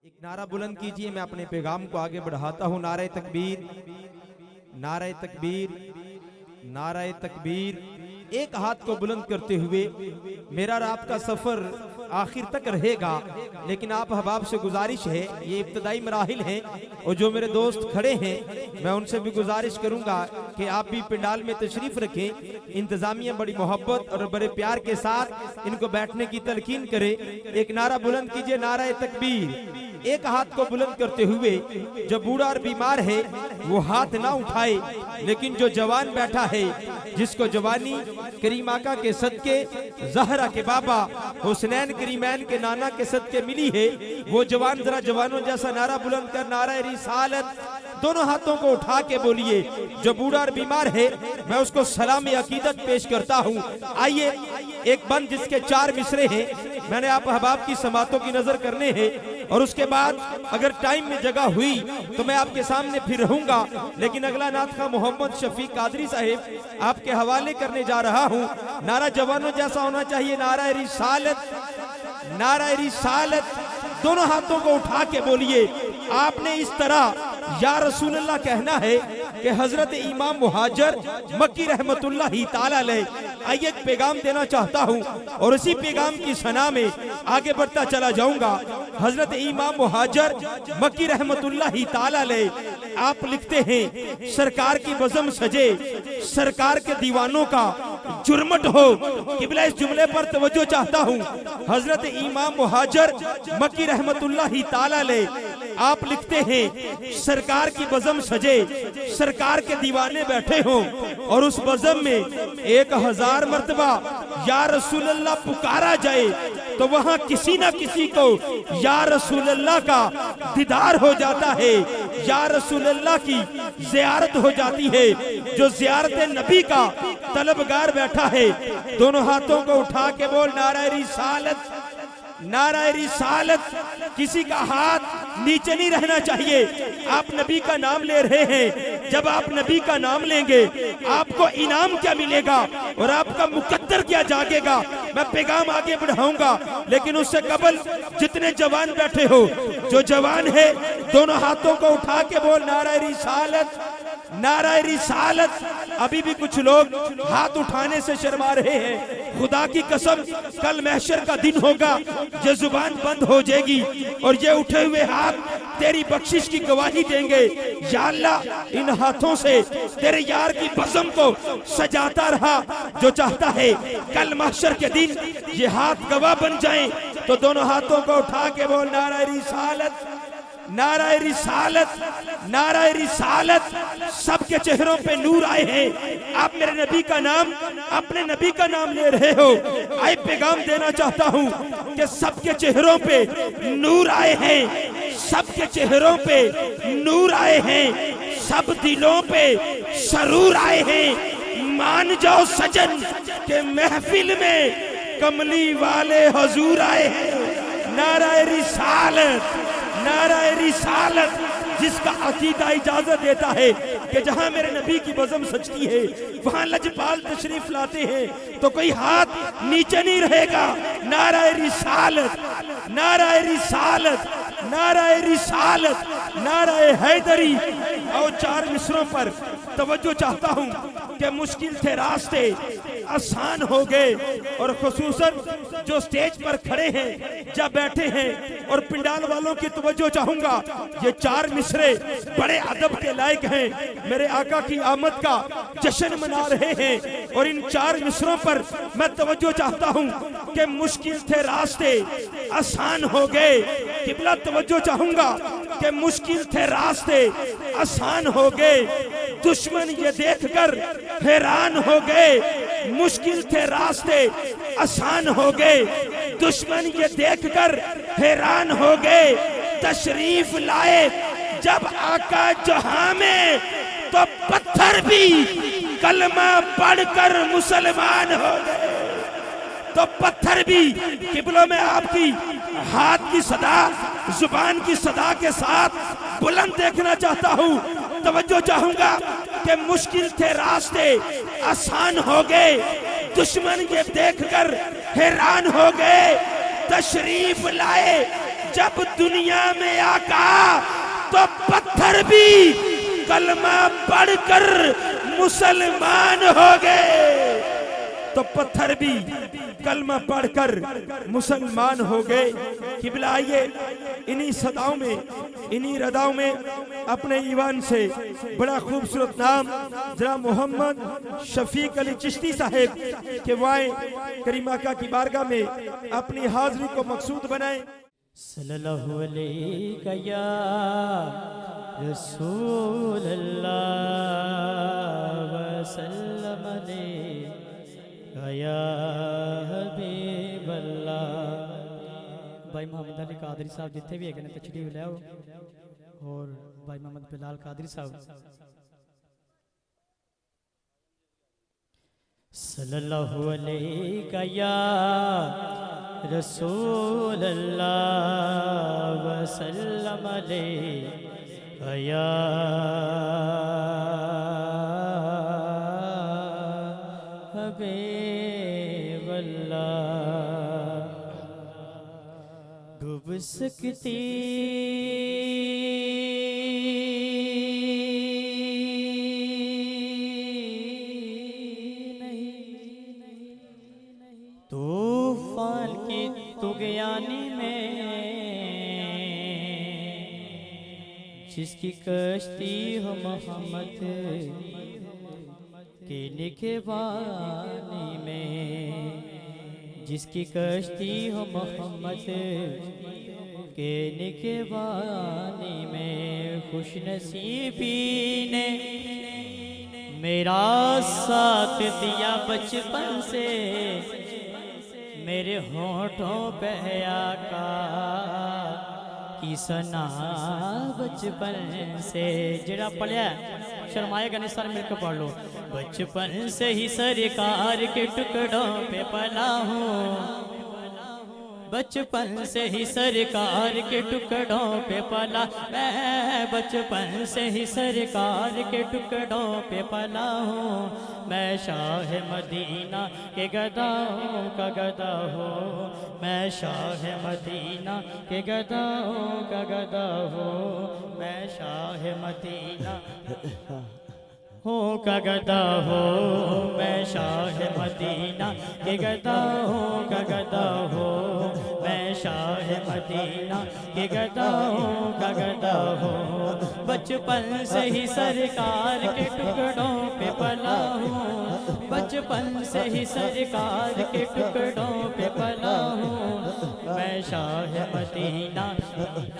ایک نعرہ بلند کیجئے، میں اپنے پیغام کو آگے بڑھاتا ہوں۔ نعرہ تکبیر، نعرہ تکبیر، نعرہ تکبیر۔ ایک ہاتھ کو بلند کرتے ہوئے میرا اور آپ کا سفر آخر تک رہے گا، لیکن آپ احباب سے گزارش ہے، یہ ابتدائی مراحل ہیں اور جو میرے دوست کھڑے ہیں میں ان سے بھی گزارش کروں گا کہ آپ بھی پنڈال میں تشریف رکھیں۔ انتظامیہ بڑی محبت اور بڑے پیار کے ساتھ ان کو بیٹھنے کی تلقین کرے۔ ایک نعرہ بلند کیجئے، نعرہ تکبیر۔ ایک ہاتھ کو بلند کرتے ہوئے جو بوڑھا اور بیمار ہے وہ ہاتھ نہ اٹھائے، لیکن جو جوان بیٹھا ہے جس کو جوانی کریم آقا کے صدقے، زہرہ کے بابا حسنین کریمین کے نانا کے صدقے ملی ہے، وہ جوان ذرا جوانوں جیسا نعرہ بلند کر نعرہ رسالت دونوں ہاتھوں کو اٹھا کے بولیے۔ جو بوڑھا اور بیمار ہے میں اس کو سلام عقیدت پیش کرتا ہوں۔ آئیے، ایک بند جس کے 4 مصرے ہیں، میں نے آپ احباب کی سماعتوں کی نظر کرنے ہیں، اور اس کے بعد اگر ٹائم میں جگہ ہوئی تو میں آپ کے سامنے پھر رہوں گا، لیکن اگلا نعت خواہ محمد شفیق قادری صاحب آپ کے حوالے کرنے جا رہا ہوں۔ نعرہ جوانوں جیسا ہونا چاہیے، نعرہ رسالت، نعرہ رسالت دونوں ہاتھوں کو اٹھا کے بولیے۔ آپ نے اس طرح یا رسول اللہ کہنا ہے کہ حضرت امام مہاجر مکی رحمت اللہ تعالی علیہ۔ آئیے ایک پیغام دینا چاہتا ہوں اور اسی پیغام کی ثنا میں آگے بڑھتا چلا جاؤں گا۔ حضرت امام مہاجر مکی رحمت اللہ تعالی علیہ آپ لکھتے ہیں، سرکار کی بزم سجے سرکار کے دیوانوں کا جرمٹ ہو۔ قبلہ اس جملے پر توجہ چاہتا ہوں۔ حضرت امام مہاجر مکی رحمت اللہ تعالی علیہ آپ لکھتے ہیں، سرکار کی بزم سجے سرکار کے دیوانے بیٹھے ہوں، اور اس بزم میں 1000 مرتبہ یا رسول اللہ پکارا جائے تو وہاں کسی نہ کسی کو یا رسول اللہ کا دیدار ہو جاتا ہے، یا رسول اللہ کی زیارت ہو جاتی ہے۔ جو زیارت نبی کا طلبگار بیٹھا ہے دونوں ہاتھوں کو اٹھا کے بول نعرہ رسالت، نعرہ رسالت۔ کسی کا ہاتھ نیچے نہیں رہنا چاہیے۔ آپ نبی کا نام لے رہے ہیں، جب آپ نبی کا نام لیں گے آپ کو انعام کیا ملے گا اور آپ کا مقدر کیا جاگے گا۔ میں پیغام آگے بڑھاؤں گا، لیکن اس سے قبل جتنے جوان بیٹھے ہو، جو جوان ہے دونوں ہاتھوں کو اٹھا کے بول نعرہ رسالت، نعرہ رسالت۔ ابھی بھی کچھ لوگ ہاتھ اٹھانے سے شرما رہے ہیں۔ خدا کی قسم کل محشر کا دن ہوگا، یہ زبان بند ہو جائے گی اور یہ اٹھے ہوئے ہاتھ تیری بخشش کی گواہی دیں گے۔ یا اللہ ان ہاتھوں سے تیرے یار کی بزم کو سجاتا رہا۔ جو چاہتا ہے کل محشر کے دن یہ ہاتھ گواہ بن جائیں تو دونوں ہاتھوں کو اٹھا کے بول نعرہ رسالت، نعرہ رسالت، نعرہ رسالت۔ سب کے چہروں پہ نور آئے ہیں۔ آپ میرے نبی کا نام، اپنے نبی کا نام لے رہے ہو۔ آئے پیغام دینا چاہتا ہوں کہ سب کے چہروں پہ نور آئے ہیں، سب کے چہروں پہ نور آئے ہیں، سب دلوں پہ سرور آئے ہیں۔ مان جاؤ سجن کہ محفل میں کملی والے حضور آئے ہیں۔ نعرہ رسالت، نعرہ رسالت۔ جس کا عقیدہ اجازت دیتا ہے کہ جہاں میرے نبی کی بزم سجتی ہے وہاں لجپال تشریف لاتے ہیں تو کوئی ہاتھ نیچے نہیں رہے گا۔ نعرہ رسالت، نعرہ رسالت، نعرہ رسالت، نعرہ حیدری۔ اور 4 مصروں پر توجہ چاہتا ہوں کہ مشکل تھے راستے آسان ہو گئے، اور خصوصاً جو سٹیج پر کھڑے ہیں جب بیٹھے ہیں اور پنڈال والوں کی توجہ چاہوں گا۔ یہ 4 مصرے بڑے ادب کے لائق ہیں، میرے آقا کی آمد کا جشن منا رہے ہیں، اور ان 4 مصروں پر میں توجہ چاہتا ہوں کہ مشکل تھے راستے آسان ہو گئے۔ قبلہ توجہ چاہوں گا کہ مشکل تھے راستے آسان ہو گئے، دشمن یہ دیکھ کر حیران ہو گئے۔ مشکل تھے راستے آسان ہو گئے، دشمن یہ دیکھ کر حیران ہو گئے۔ تشریف لائے جب آقا جہاں میں تو پتھر بھی کلمہ پڑھ کر مسلمان ہو گئے، تو پتھر بھی۔ قبلوں میں آپ کی ہاتھ کی صدا، زبان کی صدا کے ساتھ بلند دیکھنا چاہتا ہوں۔ توجہ چاہوں گا کہ مشکل تھے راستے آسان ہو گئے، دشمن یہ دیکھ کر حیران ہو گئے۔ تشریف لائے جب دنیا میں آقا تو پتھر بھی کلمہ پڑھ کر مسلمان ہو گئے، تو پتھر بھی کلمہ پڑھ کر مسلمان ہو گئے۔ قبلہ آئیے انہی صداؤں میں، انہی رداؤں میں اپنے ایوان سے بڑا خوبصورت نام جناب محمد شفیق علی چشتی صاحب کے وائیں کریم آقا کی بارگاہ میں اپنی حاضری کو مقصود بنائیں۔ صلی اللہ علیہ یا رسول اللہ وسلم علیہ یا حبیب اللہ۔ بھائی محمد علی قادری صاحب جتنے بھی ہے تشریف لے آؤ، اور بھائی محمد بلال قادری صاحب۔ صلی اللہ علیہ یا رسول اللہ وسلم علیہ یا حبیب اللہ۔ ڈوب سکتی طوفان کی طغیانی میں، جس کی کشتی ہو محمد کے نگہبانی میں، جس کی کشتی ہو محمد کے نگہبانی میں، خوش نصیبی نے میرا ساتھ دیا بچپن سے، میرے ہونٹوں پہ آقا کی ثنا بچپن سے۔ جڑا پڑھیا شرمائے گا نہیں، سارے مل کے پڑھ لو۔ بچپن سے ہی سرکار کے ٹکڑوں پہ پلا ہوں، بچپن سے ہی سرکار کے ٹکڑوں پہ پلا، میں بچپن سے ہی سرکار کے ٹکڑوں پہ پلا ہوں، میں شاہ مدینہ کے گداؤں کا گدا ہوں، میں شاہ مدینہ کے گداؤں کا گدا ہوں، میں شاہ مدینہ ہوں کا گدا ہوں، میں شاہ مدینہ کے گدا ہوں کا گدا ہوں، میں شاہ مدینہ کے گدا ہوں کا گدا ہوں، بچپن سے ہی سرکار کے ٹکڑوں پہ پلا ہوں، بچپن سے ہی سرکار کے ٹکڑوں پہ پلا ہوں، میں شاہ مدینہ۔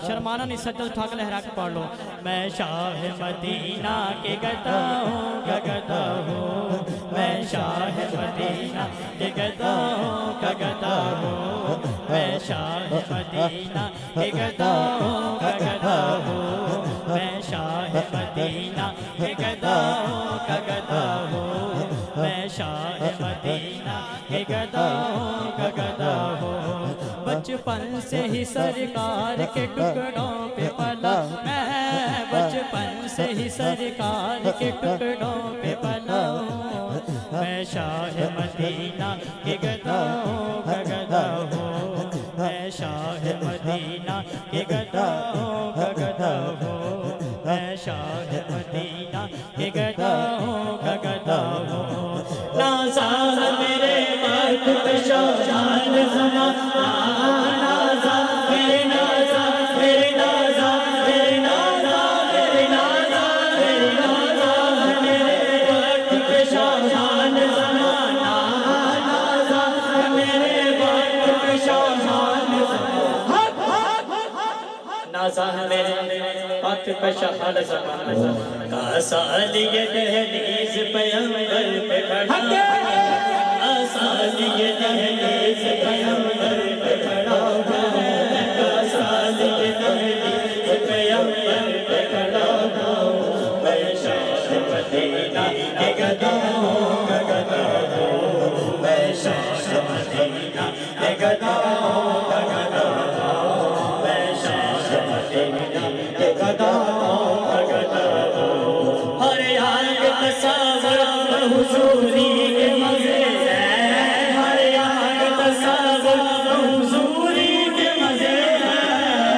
شرمانا نہیں، سجدہ اٹھا کے لہرا کے پڑھ لو۔ میں شاہ مدینہ کے گدا ہوں کا گدا ہوں، میں شاہ مدینہ کے گدا ہوں کا گدا ہوں، میں شاہ مدینہ کے گدا ہوں کا گدا ہوں، میں شاہ مدینہ کے گدا ہوں کا گدا ہوں، میں شاہ مدینہ کے گدا ہوں کا گدا ہوں، بچپن سے ہی سرکار کے ٹکڑوں پہ پلا، میں بچپن سے ہی سرکار کے ٹکڑوں پہ پلا ہوں، میں شاہ مدینہ کے گدا ہوں کا گدا ہوں، میں شاہ مدینہ کے گدا ہوں کا گدا ہوں، میں شاہ مدینہ کے گدا ہوں کا گدا ہوں، نازا میرے بات پہ شاہجان زمانہ، نازا میرے نازا میرے نازا میرے نازا میرے نازا میرے نازا میرے بات پہ شاہجان زمانہ، نازا میرے بات پہ شاہجان زمانہ، نازا میرے بات پہ شاہجان زمانہ، کاسالی دہلیز پیغمبر پہ کھڑا، کاسالی دہلیز پیغمبر پہ کھڑا ہے، کاسالی دہلیز پیغمبر پہ کھڑا ہوں، میں شاہ مدینہ کے گدا ہوں کا گدا ہوں، میں شاہ مدینہ کے گدا ہوں کا گدا ہوں، میں شاہ مدینہ کے گدا ہوں کا گدا ہوں، ہر یاد تصور حضوری کے مزے ہیں، ہر یاد تصور حضوری کے مزے ہیں،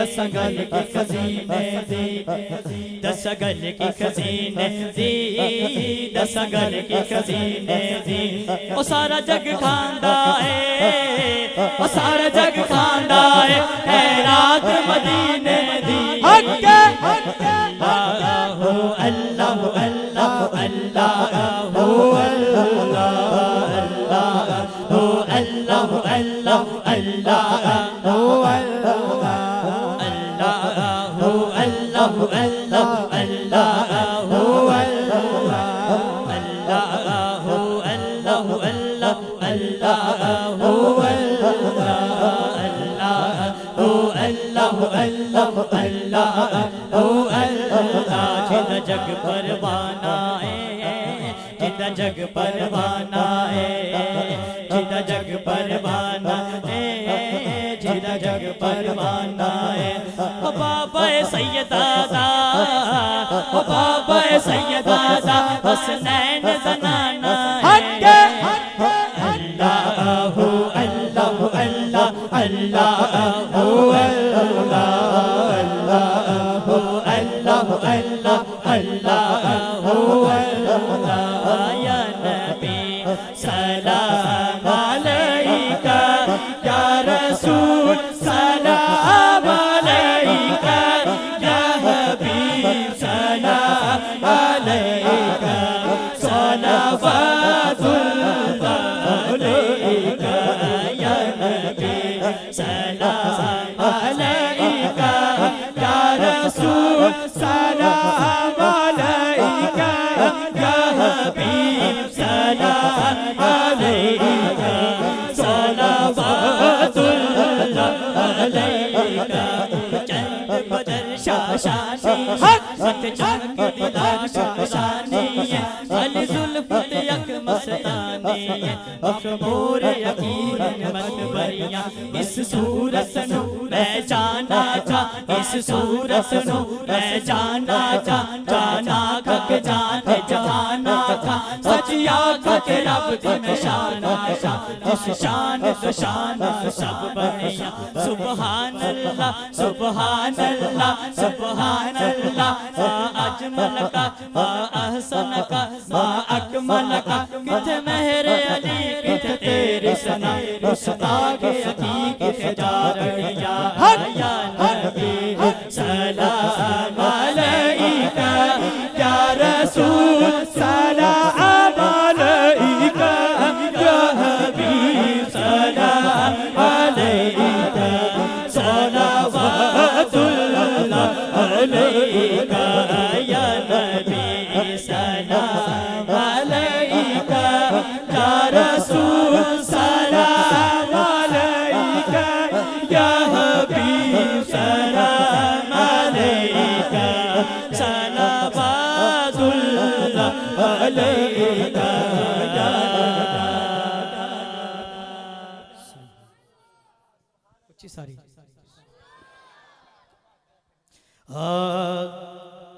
دس گل کے خزینے دی دس گل کے خزینے دی دس گل کے خزینے دی او سارا جگ کھاندا ہے او سارا جگ کھاندا ہے خیرات مدینے دی حق اللہ اللہ اللہ اللہ اللہ اللہ اللہ جگ پروانہ ہے جدا جگ پروانہ ہے جدا جگ پروانہ ہے جدا جگ پروانہ ہے او بابا سیدہ دا او بابا سیدہ دا حسنین زنانہ ہے اللہ اللہ اللہ اللہ یا نبی سلام علیکہ یا رسول سلام علیکہ یا حبیب سلام علیکہ صلوات اللہ علیکہ یا نبی سلام علیکہ یا رسول سلام علیکہ یا حبیب سلام علیکہ صلوات اللہ علیکہ چند بدر شاشانی ست چند دیدار شاشانی علی ظلفت یک مستانی مخمور یقین مت بریاں اس صورت نو میں جانا چاہ اس صورت نو میں جانا چاہ جانا کھک جانے جانا تھا سچیا کھک رب کی میں شانا شاہ جس شان تو شان سب بنیا سبحان اللہ سبحان اللہ سبحان اللہ ما اجمل کا ما احسن کا ما اکمل کا کت مہر علی کت تیری سنا مستاق حقیقت جارڑیا یا نبی سلام علیکہ یا رسول سلام علیکہ یا حبیب سلام علیکہ صلوات اللہ علیکہ یا نبی سلام علیکہ یا رسول سلام علیکہ یا حبیب سلام علیکہ صلوات اللہ علیکہ ساری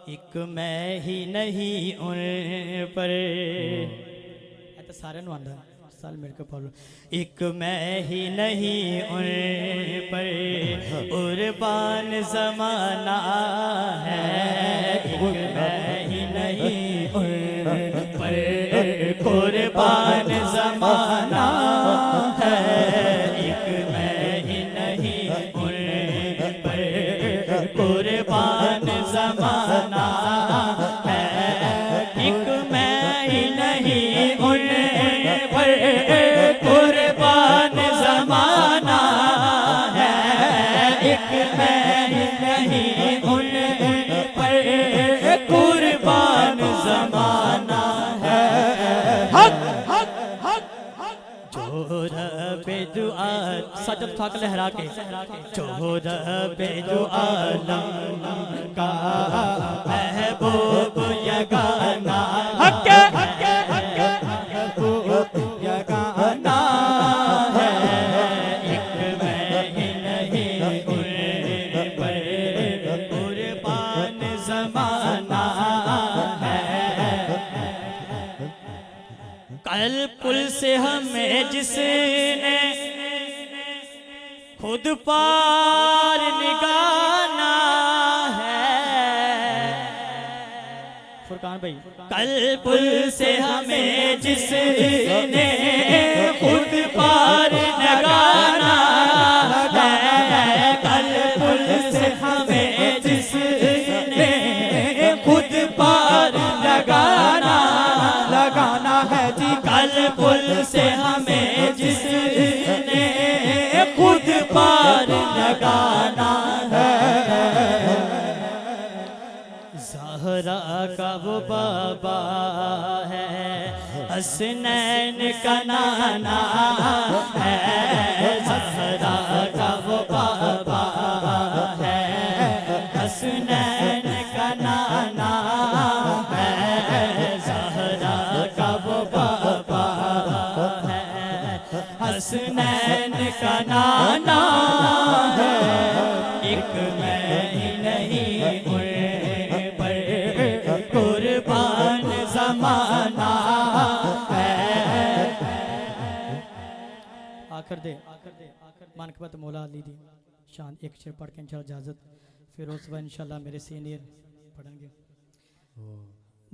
ایک میں ہی نہیں ان پر تو سارے نو آندا سال مل کے پڑھ لو ایک میں ہی نہیں ان پر قربان زمانہ ہے ایک میں ہی نہیں ان پر قربان زمانہ ہے ایک میں ہی نہیں ان پر قربان زمانہ ہے ایک میں ہی نہیں ان پر قربان زمانہ ہے ایک میں ہی نہیں ان پر قربان زمانہ ہے حق حق حق جو رب دعا سجد تھاک لہرا کے جو رب دعا کا محبوب یگانا حق حق حق محبوب یگانا ہے ایک میں ہی نہیں ان پر قربان زمانہ ہے کل پل سے ہمیں جس نے خود پار نگاہ فرقان بھائی کل پل سے ہمیں جس نے خود پار لگانا ہے کل پل سے ہمیں جس نے خود پار لگانا ہے جی کل پل سے ہمیں جس نے خود پار لگانا زہرا کا وہ بابا ہے حسنین کا نانا ہے زہرا کا وہ بابا ہے حسنین کا نانا ہے زہرا کا وہ بابا ہے حسنین کا نانا ہے ایک میں ہی نہیں قربان زمانہ ہے آخر دے منقبت مولا علی دی شان ایک شعر پڑھ کے انشاءاللہ اجازت پھر اس وقت انشاءاللہ میرے سینئر پڑھیں گے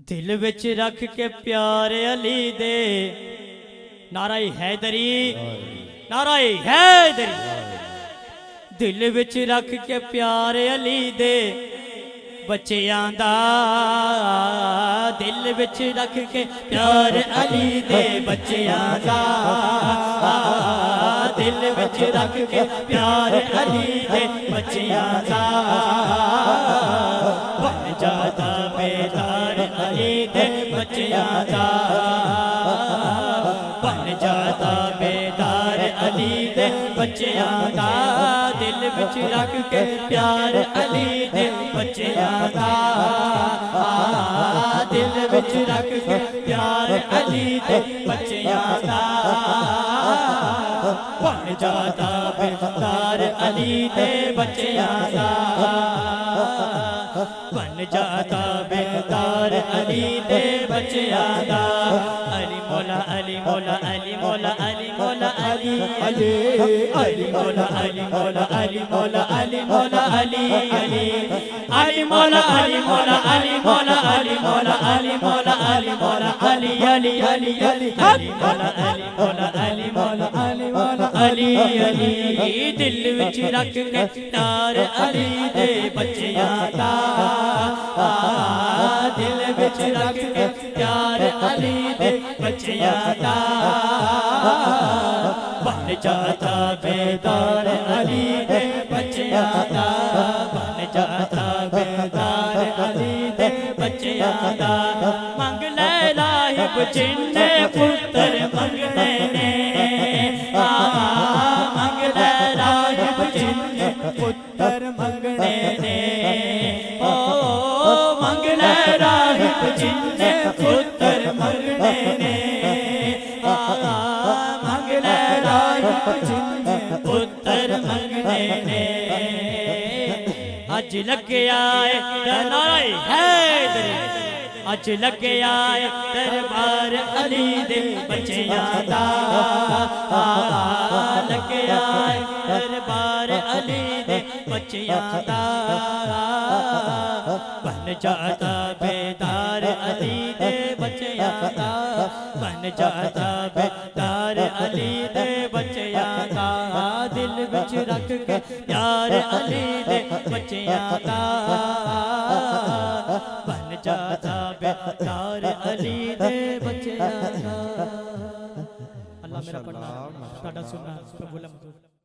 دل وچ رکھ کے پیارے علی دے نعرہ حیدری نعرہ حیدری دل وچ رکھ کے پیارے علی دے بچیاں دا دل وچ رکھ کے پیار علی دے بچیاں دا دل وچ رکھ کے پیار علی دے بچیاں دا بن جاتا بیدار علی دے بچیاں دا بن جاتا بیدار علی دے بچیاں دا دل وچ رکھ کے پیار علی دے بچیاں دا دل وچ رکھ کے پیار علی دے بچیاں دا بن جاتا بیدار علی دے بچیاں دا بن جاتا بیدار علی دے بچیاں دا علی مولا علی مولا علی مولا علی مولا علی علی علی مولا علی مولا علی مولا علی مولا علی علی علی مولا علی مولا علی مولا علی مولا علی مولا علی مولا علی علی علی علی علی مولا علی مولا علی مولا علی مولا علی علی دل وچ رکھ کے پیار علی دے بچیاں دا دل وچ رکھ کے پیار علی دے بچیاں دا بن جاتا بیدار علی دے بچیاں دا بن جاتا بیدار علی دے بچیاں دا منگ لے راہب جن پتر منگنے نے منگ لے راہب جن پتر منگنے نے منگ لے راہب جن پتر منگنے نے منگ لے راہب جن پتر منگنے نے اج لگے آئے نعرہ حیدری اج لگے آئے دربار علی دے بچیاں دا لگے آئے دربار علی دے بچیاں دا بن جاتا بیدار علی دے بچیاں دا بن جاتا بیدار علی دے بچیاں دا دل وچ رکھ کے پیار علی دے بچیاں دا بن جاتا بیدار علی دے بچیاں دا اللہ میرا پڑھنا ساڈا سننا قبول مقبول